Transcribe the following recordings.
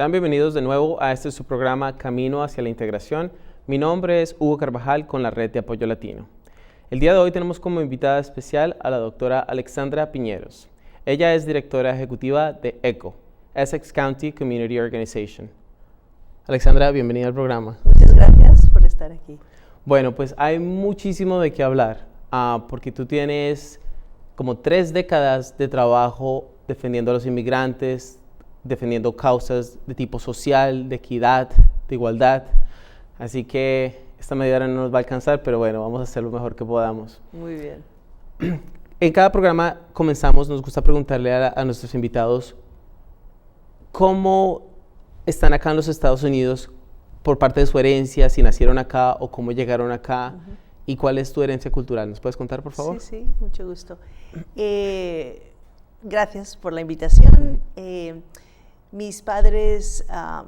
Sean bienvenidos de nuevo a este su programa Camino hacia la Integración. Mi nombre es Hugo Carvajal con la Red de Apoyo Latino. El día de hoy tenemos como invitada especial a la doctora Alexandra Piñeros. Ella es directora ejecutiva de ECO, Essex County Community Organization. Alexandra, bienvenida al programa. Muchas gracias por estar aquí. Bueno, pues hay muchísimo de qué hablar, porque tú tienes como 3 décadas de trabajo defendiendo a los inmigrantes, defendiendo causas de tipo social, de equidad, de igualdad. Así que esta media hora no nos va a alcanzar, pero bueno, vamos a hacer lo mejor que podamos. Muy bien. En cada programa nos gusta preguntarle a nuestros invitados cómo están acá en los Estados Unidos por parte de su herencia, si nacieron acá o cómo llegaron acá, y cuál es tu herencia cultural. ¿Nos puedes contar, por favor? Sí, mucho gusto. Gracias por la invitación. Mis padres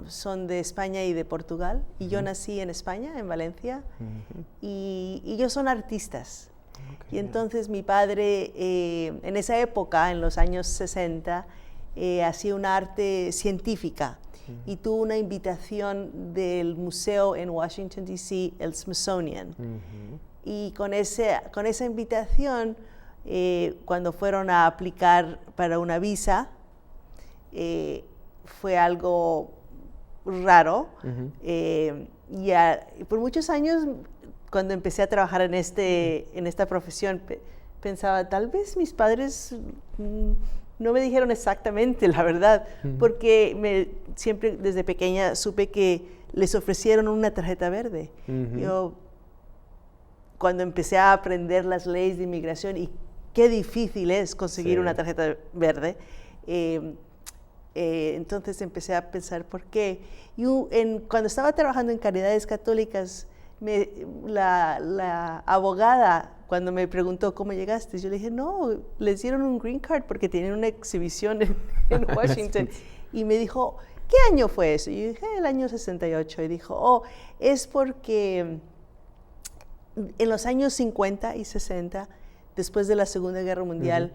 son de España y de Portugal, y yo nací en España, en Valencia, y ellos son artistas. Y entonces mi padre, en esa época, en los años 60, hacía una arte científica, y tuvo una invitación del museo en Washington, D.C., el Smithsonian. Y con esa invitación, cuando fueron a aplicar para una visa, fue algo raro. Y por muchos años, cuando empecé a trabajar en esta profesión, pensaba, tal vez mis padres no me dijeron exactamente la verdad, porque siempre desde pequeña supe que les ofrecieron una tarjeta verde. Yo, cuando empecé a aprender las leyes de inmigración y qué difícil es conseguir una tarjeta verde, entonces empecé a pensar por qué. Y cuando estaba trabajando en Caridades Católicas, la abogada, cuando me preguntó cómo llegaste, yo le dije, no, les dieron un green card porque tienen una exhibición en Washington. Y me dijo, ¿qué año fue eso? Y yo dije, el año 68. Y dijo, es porque en los años 50 y 60, después de la Segunda Guerra Mundial,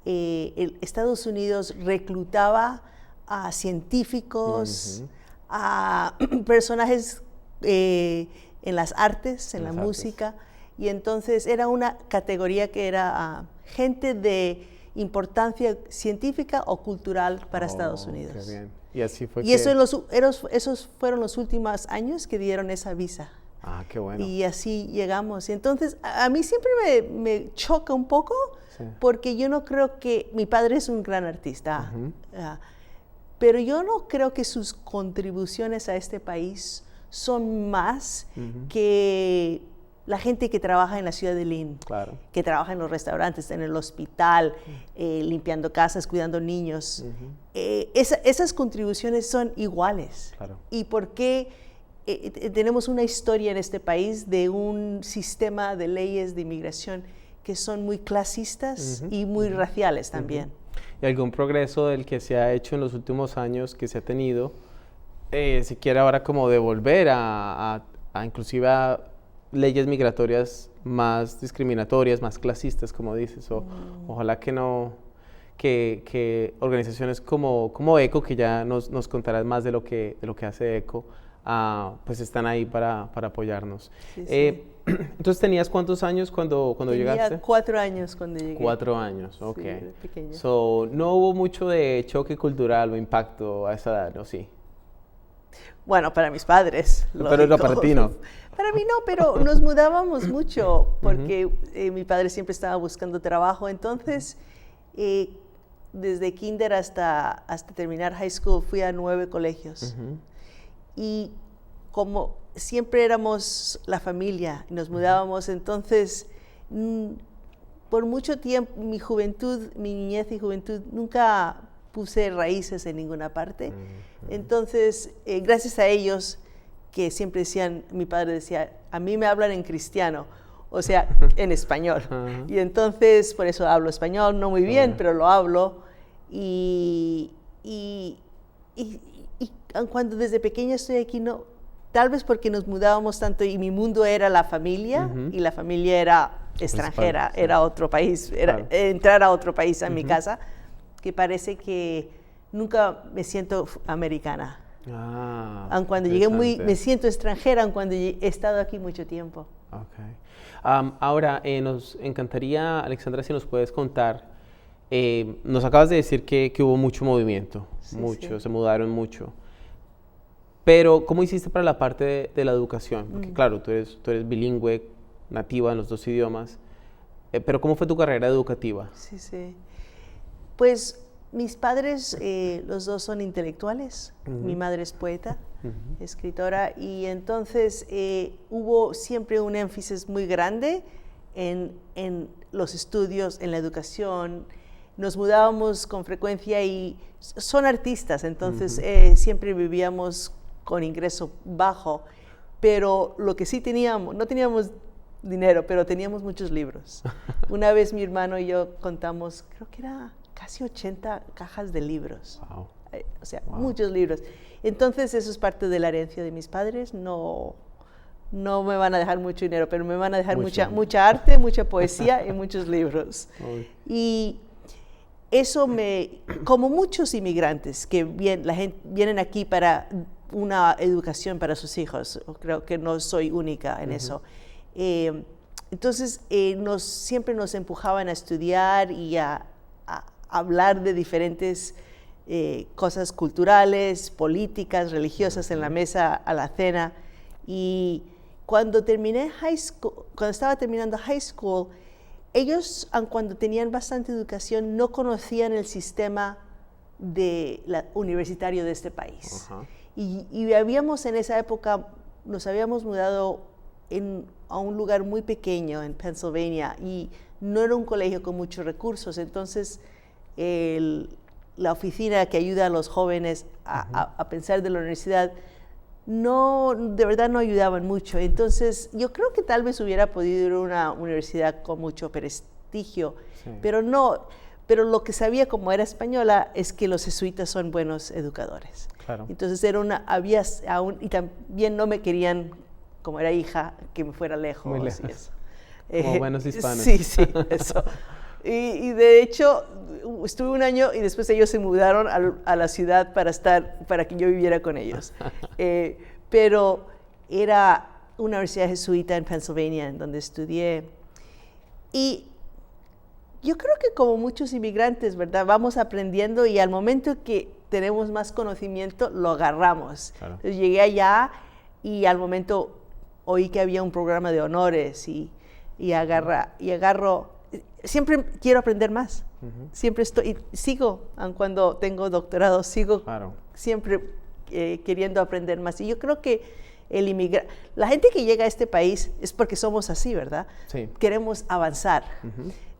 Estados Unidos reclutaba a científicos, a personajes en las artes, en la música, y entonces era una categoría que era gente de importancia científica o cultural para Estados Unidos. Qué bien. Y así fue. Y esos fueron los últimos años que dieron esa visa. Qué bueno. Y así llegamos. Y entonces, a mí siempre me choca un poco, porque yo no creo que... Mi padre es un gran artista, pero yo no creo que sus contribuciones a este país son más que la gente que trabaja en la ciudad de Lynn, que trabaja en los restaurantes, en el hospital, limpiando casas, cuidando niños. Esas contribuciones son iguales. ¿Y por qué tenemos una historia en este país de un sistema de leyes de inmigración que son muy clasistas y muy raciales también? ¿Y algún progreso del que se ha hecho en los últimos años que se ha tenido, se quiere ahora como devolver a inclusive a leyes migratorias más discriminatorias, más clasistas, como dices? Ojalá que no, que organizaciones como ECO, que ya nos contarás más de lo que hace ECO, pues están ahí para apoyarnos. Entonces, ¿tenías cuántos años cuando llegaste? Tenía 4 años cuando llegué. 4 años, ok. Sí, de pequeña. No hubo mucho de choque cultural o impacto a esa edad, ¿no? Sí. Bueno, para mis padres. Pero no, para ti no. Para mí no, pero nos mudábamos mucho porque mi padre siempre estaba buscando trabajo. Entonces, desde kinder hasta terminar high school, fui a 9 colegios. Y como siempre éramos la familia, nos mudábamos, entonces por mucho tiempo, mi niñez y juventud, nunca puse raíces en ninguna parte. Entonces, gracias a ellos, que siempre decían, mi padre decía, a mí me hablan en cristiano, o sea, en español. Y entonces, por eso hablo español, no muy bien, pero lo hablo. Y cuando desde pequeña estoy aquí, no, tal vez porque nos mudábamos tanto y mi mundo era la familia, y la familia era extranjera, era otro país, era entrar a otro país a mi casa, que parece que nunca me siento americana. Aun cuando llegué me siento extranjera, aun cuando he estado aquí mucho tiempo. Okay. Ahora, nos encantaría, Alexandra, si nos puedes contar, nos acabas de decir que hubo mucho movimiento, se mudaron mucho, pero ¿cómo hiciste para la parte de la educación? Porque claro, tú eres bilingüe, nativa en los dos idiomas, pero ¿cómo fue tu carrera educativa? Sí. Pues mis padres, los dos son intelectuales, mi madre es poeta, escritora, y entonces hubo siempre un énfasis muy grande en los estudios, en la educación. Nos mudábamos con frecuencia y son artistas, entonces siempre vivíamos con ingreso bajo, pero lo que sí teníamos, no teníamos dinero, pero teníamos muchos libros. Una vez mi hermano y yo contamos, creo que era casi 80 cajas de libros. Wow. O sea, muchos libros. Entonces, eso es parte de la herencia de mis padres. No me van a dejar mucho dinero, pero me van a dejar mucha arte, mucha poesía y muchos libros. Y eso como muchos inmigrantes que vienen aquí para una educación para sus hijos, creo que no soy única en eso. Entonces, siempre nos empujaban a estudiar y a hablar de diferentes cosas culturales, políticas, religiosas en la mesa a la cena. Y cuando estaba terminando high school, ellos, aun cuando tenían bastante educación, no conocían el sistema universitario de este país. Y habíamos en esa época, nos habíamos mudado a un lugar muy pequeño en Pennsylvania y no era un colegio con muchos recursos. Entonces, la oficina que ayuda a los jóvenes a pensar de la universidad, de verdad no ayudaban mucho. Entonces, yo creo que tal vez hubiera podido ir a una universidad con mucho prestigio, pero no. Pero lo que sabía, como era española, es que los jesuitas son buenos educadores. Claro. Entonces, y también no me querían, como era hija, que me fuera lejos. Muy lejos. Y eso. Como buenos hispanos. Sí, eso. Y de hecho, estuve un año y después ellos se mudaron a la ciudad para que yo viviera con ellos. Pero era una universidad jesuita en Pennsylvania, en donde estudié. Y yo creo que como muchos inmigrantes, ¿verdad? Vamos aprendiendo y al momento que tenemos más conocimiento, lo agarramos. Claro. Entonces, llegué allá y al momento oí que había un programa de honores y agarro. Siempre quiero aprender más. Siempre sigo, aun cuando tengo doctorado, sigo siempre queriendo aprender más. Y yo creo que la gente que llega a este país es porque somos así, ¿verdad? Sí. Queremos avanzar.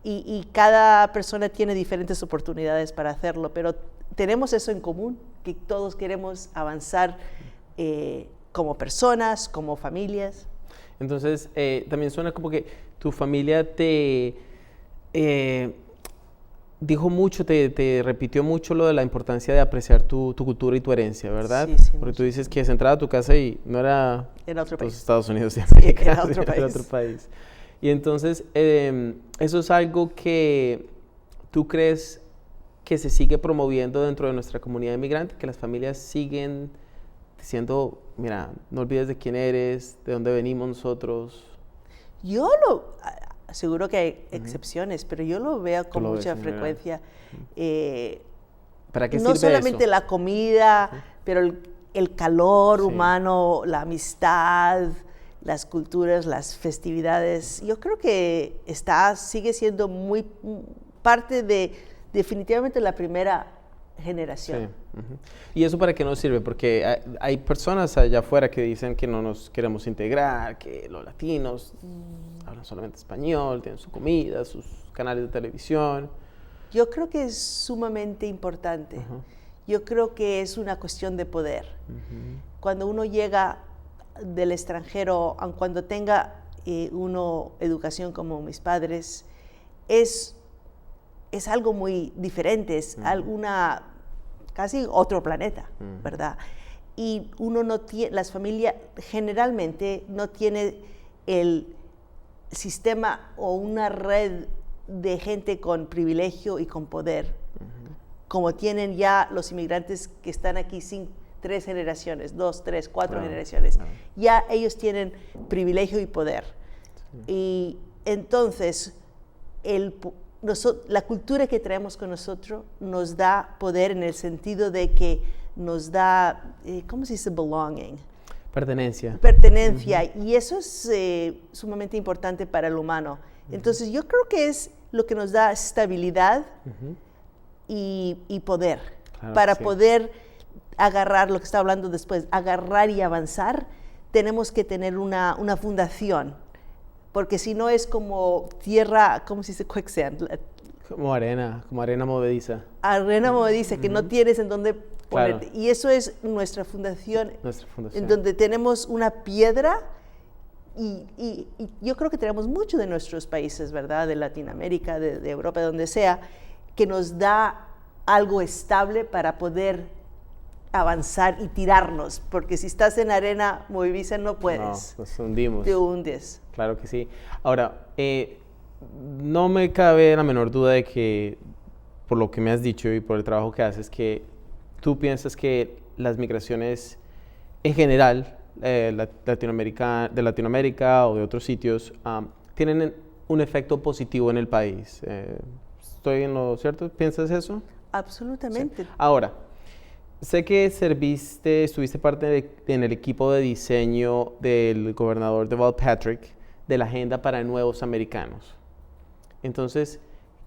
Y cada persona tiene diferentes oportunidades para hacerlo, pero tenemos eso en común, que todos queremos avanzar como personas, como familias. Entonces, también suena como que tu familia te dijo mucho, te repitió mucho lo de la importancia de apreciar tu cultura y tu herencia, ¿verdad? Sí, porque tú dices que has entrado a tu casa y no era otro país. Los Estados Unidos de América, era otro país. Y entonces, eso es algo que tú crees que se sigue promoviendo dentro de nuestra comunidad inmigrante, que las familias siguen diciendo, mira, no olvides de quién eres, de dónde venimos nosotros. Seguro que hay excepciones, pero yo lo veo con mucha frecuencia. ¿Para qué no sirve solamente eso? La comida, pero el calor humano, la amistad, las culturas, las festividades. Yo creo que sigue siendo muy parte de definitivamente la primera generación. ¿Y eso para qué nos sirve? Porque hay personas allá afuera que dicen que no nos queremos integrar, que los latinos hablan solamente español, tienen su comida, sus canales de televisión. Yo creo que es sumamente importante. Yo creo que es una cuestión de poder. Cuando uno llega del extranjero, aun cuando tenga uno educación como mis padres, es algo muy diferente, es casi otro planeta, ¿verdad? Y las familias generalmente no tienen el sistema o una red de gente con privilegio y con poder, como tienen ya los inmigrantes que están aquí sin 3 generaciones, 2, 3, 4 generaciones. Ya ellos tienen privilegio y poder. Sí. Y entonces, la cultura que traemos con nosotros nos da poder en el sentido de que nos da, ¿cómo se dice? Belonging. Pertenencia. Pertenencia. Y eso es sumamente importante para el humano. Entonces, yo creo que es lo que nos da estabilidad y poder. Claro, para poder agarrar lo que está hablando después, agarrar y avanzar, tenemos que tener una fundación. Porque si no es como tierra, ¿cómo se dice? Quicksand. Como arena movediza. Arena movediza, que no tienes en dónde ponerte. Claro. Y eso es nuestra fundación. En donde tenemos una piedra y yo creo que tenemos mucho de nuestros países, ¿verdad? De Latinoamérica, de Europa, de donde sea, que nos da algo estable para poder avanzar y tirarnos, porque si estás en arena movediza no puedes. No, nos hundimos. Te hundes. Claro que sí. Ahora, no me cabe la menor duda de que, por lo que me has dicho y por el trabajo que haces, que tú piensas que las migraciones en general, de Latinoamérica o de otros sitios, tienen un efecto positivo en el país. ¿Estoy en lo cierto? ¿Piensas eso? Absolutamente. Sí. Ahora, sé que estuviste parte en el equipo de diseño del gobernador Deval Patrick de la Agenda para Nuevos Americanos. Entonces,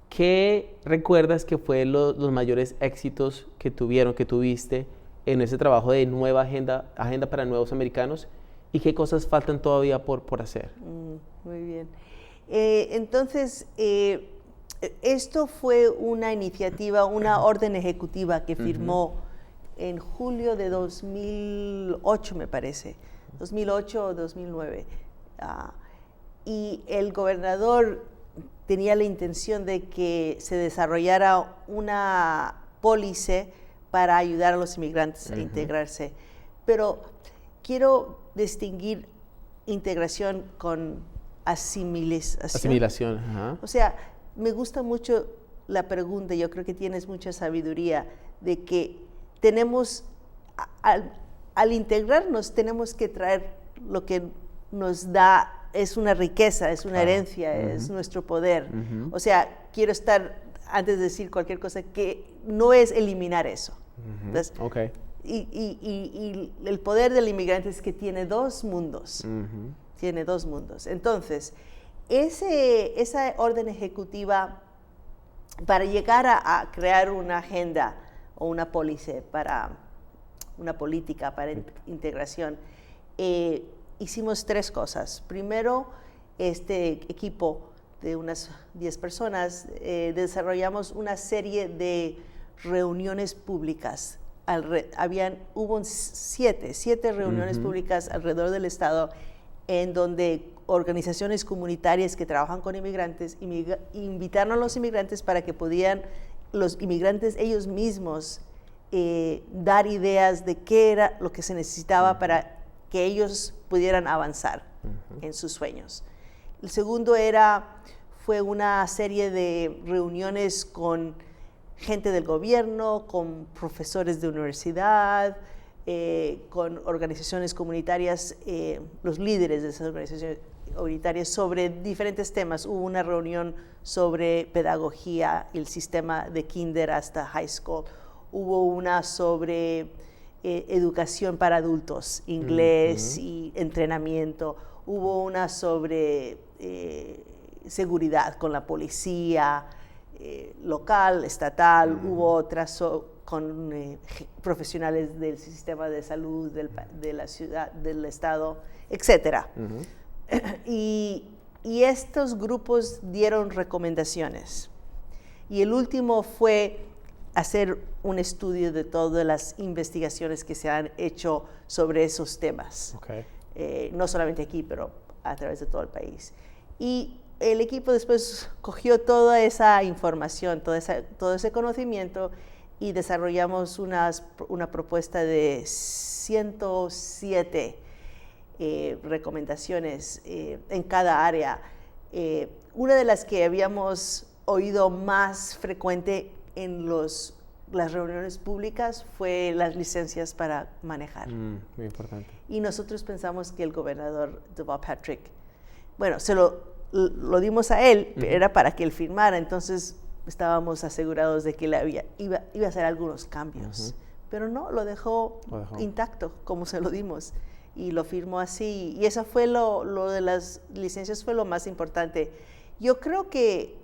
¿qué recuerdas que fue los mayores éxitos que tuviste en ese trabajo de nueva agenda para nuevos americanos? ¿Y qué cosas faltan todavía por hacer? Muy bien. Entonces, esto fue una iniciativa, una orden ejecutiva que firmó en julio de 2008, me parece, 2008 o 2009. Y el gobernador tenía la intención de que se desarrollara una pólice para ayudar a los inmigrantes a integrarse. Pero quiero distinguir integración con asimilación. Asimilación, ajá. O sea, me gusta mucho la pregunta, yo creo que tienes mucha sabiduría, de que tenemos, al integrarnos, tenemos que traer lo que nos da, es una riqueza, es una herencia, es nuestro poder. O sea, quiero estar, antes de decir cualquier cosa, que no es eliminar eso. Entonces, y el poder del inmigrante es que tiene dos mundos. Tiene dos mundos. Entonces, esa orden ejecutiva, para llegar a crear una agenda o una política para integración, hicimos 3 cosas. Primero, este equipo de unas 10 personas desarrollamos una serie de reuniones públicas. Hubo 7 reuniones públicas alrededor del estado en donde organizaciones comunitarias que trabajan con inmigrantes invitaron a los inmigrantes para que pudieran los inmigrantes ellos mismos dar ideas de qué era lo que se necesitaba para que ellos pudieran avanzar en sus sueños. El segundo fue una serie de reuniones con gente del gobierno, con profesores de universidad, con organizaciones comunitarias, los líderes de esas organizaciones comunitarias sobre diferentes temas. Hubo una reunión sobre pedagogía, el sistema de kinder hasta high school. Hubo una sobre educación para adultos, inglés y entrenamiento. Hubo una sobre seguridad con la policía local, estatal. Hubo otra con profesionales del sistema de salud de la ciudad, del estado, etc. Y estos grupos dieron recomendaciones. Y el último fue hacer un estudio de todas las investigaciones que se han hecho sobre esos temas. No solamente aquí, pero a través de todo el país. Y el equipo después cogió toda esa información, todo ese conocimiento, y desarrollamos una propuesta de 107 recomendaciones en cada área. Una de las que habíamos oído más frecuente en los las reuniones públicas fue las licencias para manejar. Muy importante. Y nosotros pensamos que el gobernador Deval Patrick, bueno, lo dimos a él, pero era para que él firmara, entonces estábamos asegurados de que él iba a hacer algunos cambios. Pero no, lo dejó intacto, como se lo dimos, y lo firmó así. Y eso fue lo de las licencias, fue lo más importante. Yo creo que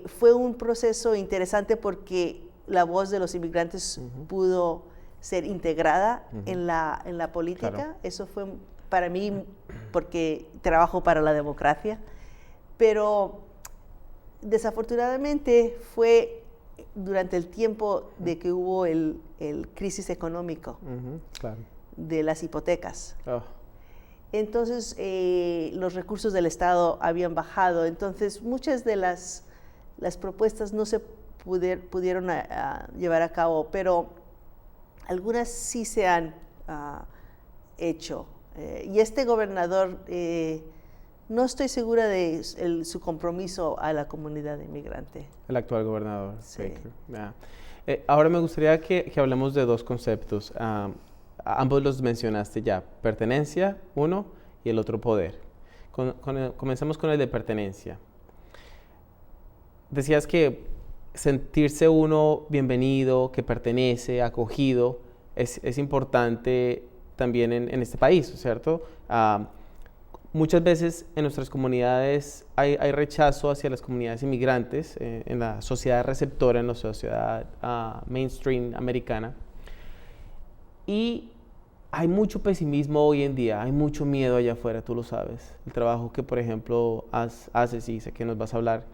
fue un proceso interesante porque la voz de los inmigrantes pudo ser integrada en la política. Claro. Eso fue para mí, porque trabajo para la democracia, pero desafortunadamente fue durante el tiempo de que hubo el crisis económico claro. de las hipotecas. Entonces, los recursos del Estado habían bajado, entonces muchas de las propuestas no se pudieron llevar a cabo, pero algunas sí se han hecho. Y este gobernador, no estoy segura de su compromiso a la comunidad inmigrante. El actual gobernador. Sí. Ahora me gustaría que hablemos de dos conceptos. Ambos los mencionaste ya, pertenencia, uno, y el otro, poder. Comencemos con el de pertenencia. Decías que sentirse uno bienvenido, que pertenece, acogido, es importante también en este país, ¿cierto? Muchas veces en nuestras comunidades hay rechazo hacia las comunidades inmigrantes, en la sociedad receptora, en la sociedad mainstream americana. Y hay mucho pesimismo hoy en día, hay mucho miedo allá afuera, tú lo sabes. El trabajo que, por ejemplo, haces y sé que nos vas a hablar,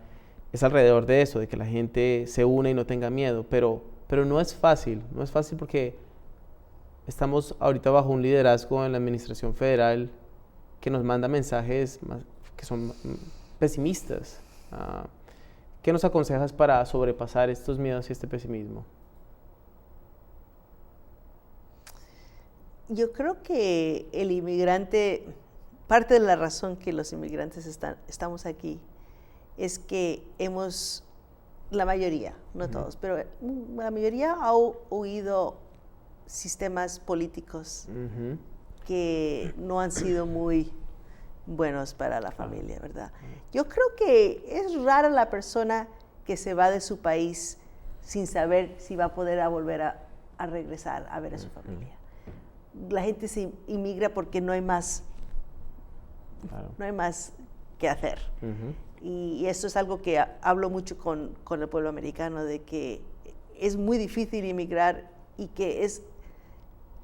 es alrededor de eso, de que la gente se une y no tenga miedo, pero no es fácil porque estamos ahorita bajo un liderazgo en la administración federal que nos manda mensajes que son pesimistas. ¿Qué nos aconsejas para sobrepasar estos miedos y este pesimismo? Yo creo que el inmigrante, parte de la razón que los inmigrantes estamos aquí, es que la mayoría, no todos, pero la mayoría ha oído sistemas políticos que no han sido muy buenos para la familia, ¿verdad? Yo creo que es rara la persona que se va de su país sin saber si va a poder volver a regresar a ver a su familia. La gente se inmigra porque no hay más, no hay más que hacer. Y eso es algo que hablo mucho con el pueblo americano, de que es muy difícil inmigrar y que es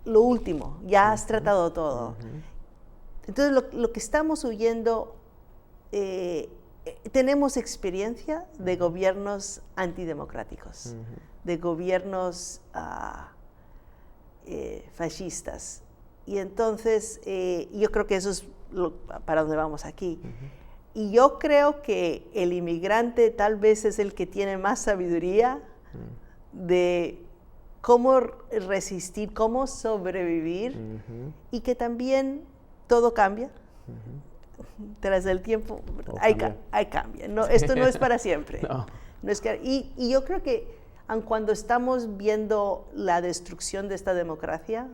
lo último, ya has tratado todo. Entonces lo que estamos huyendo, tenemos experiencia de gobiernos antidemocráticos, de gobiernos fascistas. Y entonces yo creo que eso es para donde vamos aquí. Y yo creo que el inmigrante tal vez es el que tiene más sabiduría de cómo resistir, cómo sobrevivir, y que también todo cambia. Tras el tiempo hay cambia. No, esto no es para siempre. No es que, y yo creo que aun cuando estamos viendo la destrucción de esta democracia,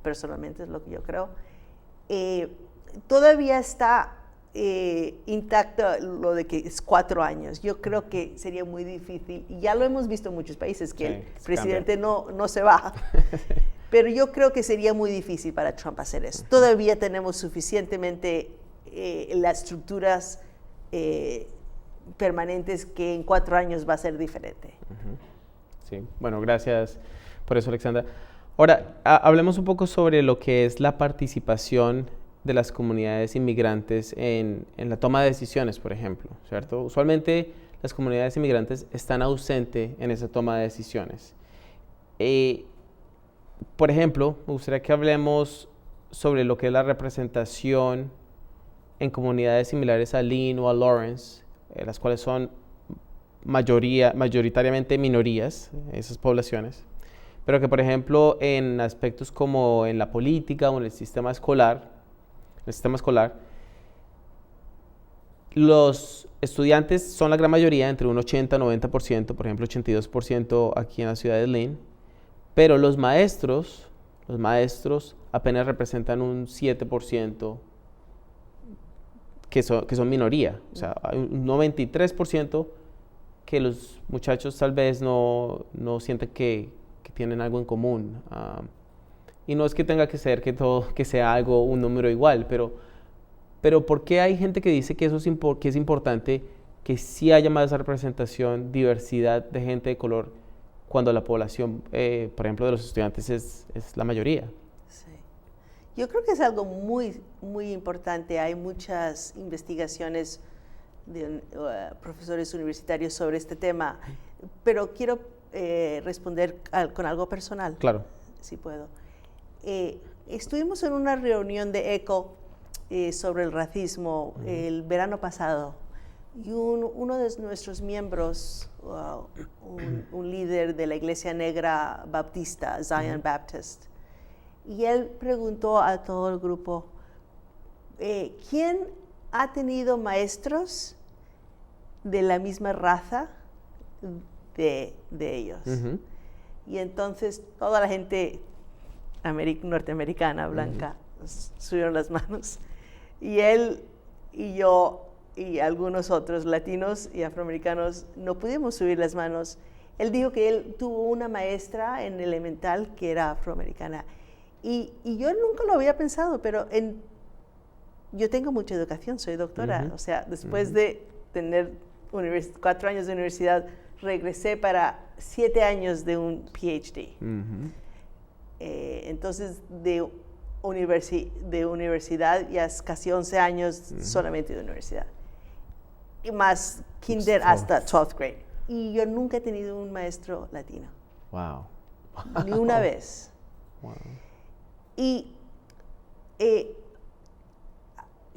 personalmente es lo que yo creo, todavía está intacto lo de que es 4 años. Yo creo que sería muy difícil, y ya lo hemos visto en muchos países, que el presidente no se va, pero yo creo que sería muy difícil para Trump hacer eso. Todavía tenemos suficientemente las estructuras permanentes que en 4 años va a ser diferente. Sí, bueno, gracias por eso, Alexandra. Ahora, hablemos un poco sobre lo que es la participación de las comunidades inmigrantes en la toma de decisiones, por ejemplo, ¿cierto? Usualmente las comunidades inmigrantes están ausentes en esa toma de decisiones. Por ejemplo, me gustaría que hablemos sobre lo que es la representación en comunidades similares a Lynn o a Lawrence, las cuales son mayoritariamente minorías, esas poblaciones, pero que, por ejemplo, en aspectos como en la política o en el sistema escolar, Los estudiantes son la gran mayoría, entre un 80-90%, por ejemplo 82% aquí en la ciudad de Lynn, pero los maestros apenas representan un 7% que son minoría. O sea, hay un 93% que los muchachos tal vez no sienten que tienen algo en común. Y no es que tenga que ser que sea algo, un número igual, pero ¿por qué hay gente que dice que eso que es importante que sí haya más representación, diversidad de gente de color, cuando la población, por ejemplo, de los estudiantes es la mayoría? Sí. Yo creo que es algo muy, muy importante. Hay muchas investigaciones de profesores universitarios sobre este tema, pero quiero responder con algo personal. Claro. Si puedo. Estuvimos en una reunión de ECHO sobre el racismo el verano pasado, y uno de nuestros miembros, un líder de la iglesia negra baptista, Zion Baptist, y él preguntó a todo el grupo, ¿quién ha tenido maestros de la misma raza de ellos? Y entonces toda la gente norteamericana, blanca, subieron las manos. Y él y yo y algunos otros latinos y afroamericanos no pudimos subir las manos. Él dijo que él tuvo una maestra en elemental que era afroamericana. Y yo nunca lo había pensado, pero yo tengo mucha educación, soy doctora. O sea, después de tener 4 años de universidad, regresé para 7 años de un PhD. Entonces, de universidad ya es casi 11 años solamente de universidad. Y más kinder hasta 12th grade. Y yo nunca he tenido un maestro latino. Wow. Ni una vez. Wow. Y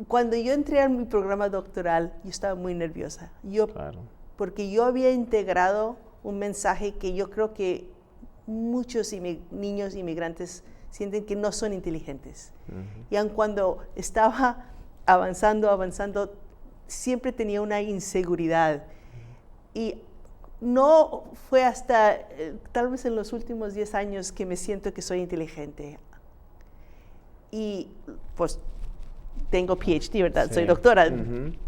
cuando yo entré a mi programa doctoral, yo estaba muy nerviosa. Claro. Porque yo había integrado un mensaje que yo creo que muchos niños inmigrantes sienten que no son inteligentes. Y aun cuando estaba avanzando, siempre tenía una inseguridad. Y no fue hasta tal vez en los últimos 10 años que me siento que soy inteligente. Y pues tengo PhD, ¿verdad? Sí. Soy doctora.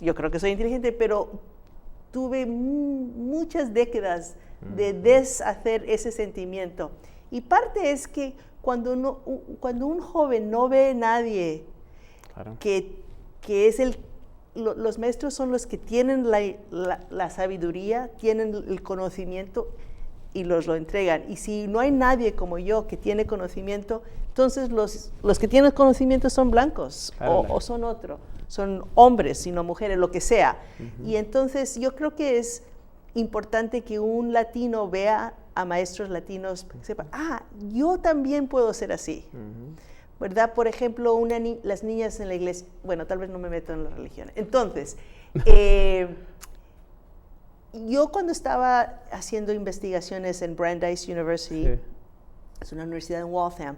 Yo creo que soy inteligente, pero tuve muchas décadas de deshacer ese sentimiento. Y parte es que cuando un joven no ve a nadie, claro, que es los maestros son los que tienen la sabiduría, tienen el conocimiento y lo entregan. Y si no hay nadie como yo que tiene conocimiento, entonces los que tienen conocimiento son blancos, claro, o son son hombres, sino mujeres, lo que sea. Y entonces yo creo que es importante que un latino vea a maestros latinos, sepa, yo también puedo ser así, ¿verdad? Por ejemplo, las niñas en la iglesia, bueno, tal vez no me meto en la religión. Entonces, yo cuando estaba haciendo investigaciones en Brandeis University, sí, es una universidad en Waltham,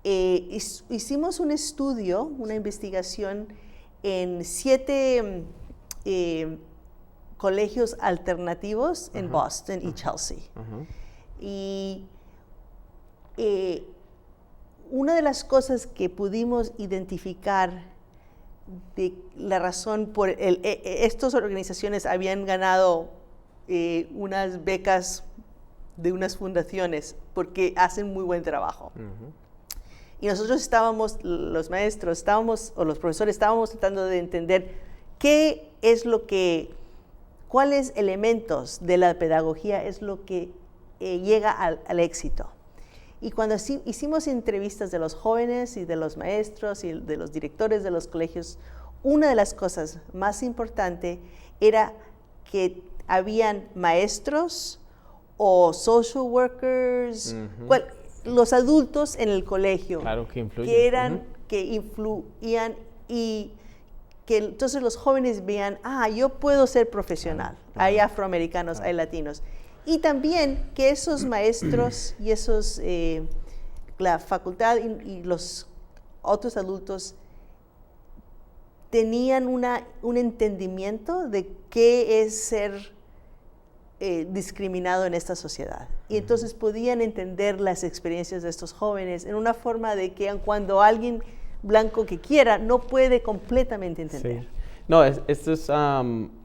hicimos un estudio, una investigación en 7 colegios alternativos en Boston y Chelsea. Y una de las cosas que pudimos identificar de la razón por estas organizaciones habían ganado unas becas de unas fundaciones porque hacen muy buen trabajo. Y nosotros los maestros, o los profesores, estábamos tratando de entender cuáles elementos de la pedagogía es lo que llega al éxito. Y cuando hicimos entrevistas de los jóvenes y de los maestros y de los directores de los colegios, una de las cosas más importantes era que habían maestros o social workers, los adultos en el colegio, claro, que influyen, que influían, y que entonces los jóvenes vean, yo puedo ser profesional, hay afroamericanos, hay latinos. Y también que esos maestros y la facultad y los otros adultos tenían un entendimiento de qué es ser discriminado en esta sociedad. Y entonces podían entender las experiencias de estos jóvenes en una forma de que cuando alguien blanco que quiera no puede completamente entender. Sí. No, esto es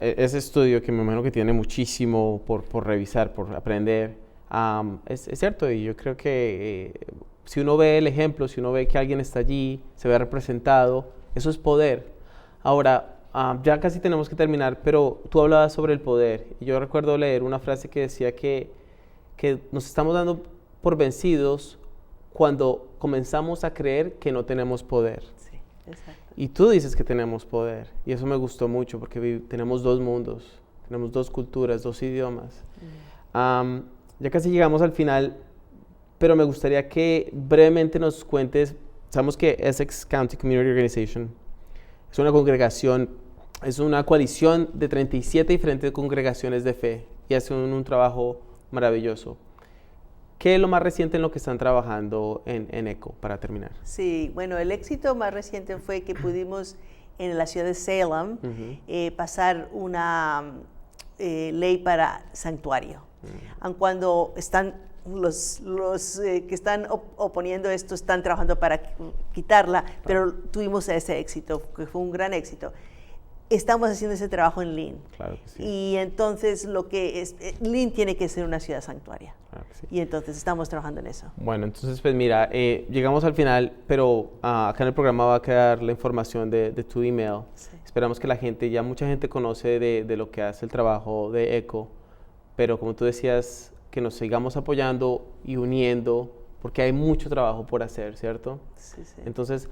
ese estudio que me imagino que tiene muchísimo por revisar, por aprender. Es cierto, y yo creo que si uno ve el ejemplo, si uno ve que alguien está allí, se ve representado, eso es poder. Ahora, ya casi tenemos que terminar, pero tú hablabas sobre el poder. Y yo recuerdo leer una frase que decía que nos estamos dando por vencidos cuando comenzamos a creer que no tenemos poder. Sí, exacto. Y tú dices que tenemos poder, y eso me gustó mucho porque tenemos dos mundos, tenemos dos culturas, dos idiomas. Ya casi llegamos al final, pero me gustaría que brevemente nos cuentes. Sabemos que Essex County Community Organization es una congregación, es una coalición de 37 diferentes congregaciones de fe y hacen un trabajo maravilloso. ¿Qué es lo más reciente en lo que están trabajando en ECO, para terminar? Sí, bueno, el éxito más reciente fue que pudimos en la ciudad de Salem pasar una ley para santuario. Aun cuando están los que están oponiendo esto están trabajando para quitarla, pero tuvimos ese éxito, que fue un gran éxito. Estamos haciendo ese trabajo en Lynn. Claro que sí. Y entonces Lynn tiene que ser una ciudad santuaria. Claro que sí. Y entonces estamos trabajando en eso. Bueno, entonces pues mira, llegamos al final, pero acá en el programa va a quedar la información de tu email. Sí. Esperamos que ya mucha gente conoce de lo que hace el trabajo de ECO, pero como tú decías, que nos sigamos apoyando y uniendo, porque hay mucho trabajo por hacer, ¿cierto? Sí, sí. Entonces,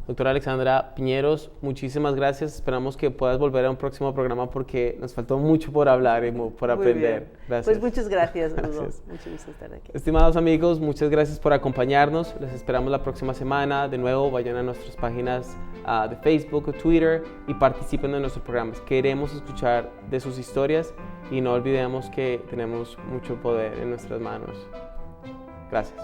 doctora Alexandra Piñeros, muchísimas gracias. Esperamos que puedas volver a un próximo programa porque nos faltó mucho por hablar y por aprender. Gracias. Pues muchas gracias, Hugo. Gracias. Mucho gusto estar aquí. Estimados amigos, muchas gracias por acompañarnos. Les esperamos la próxima semana. De nuevo, vayan a nuestras páginas de Facebook o Twitter y participen en nuestros programas. Queremos escuchar de sus historias y no olvidemos que tenemos mucho poder en nuestras manos. Gracias.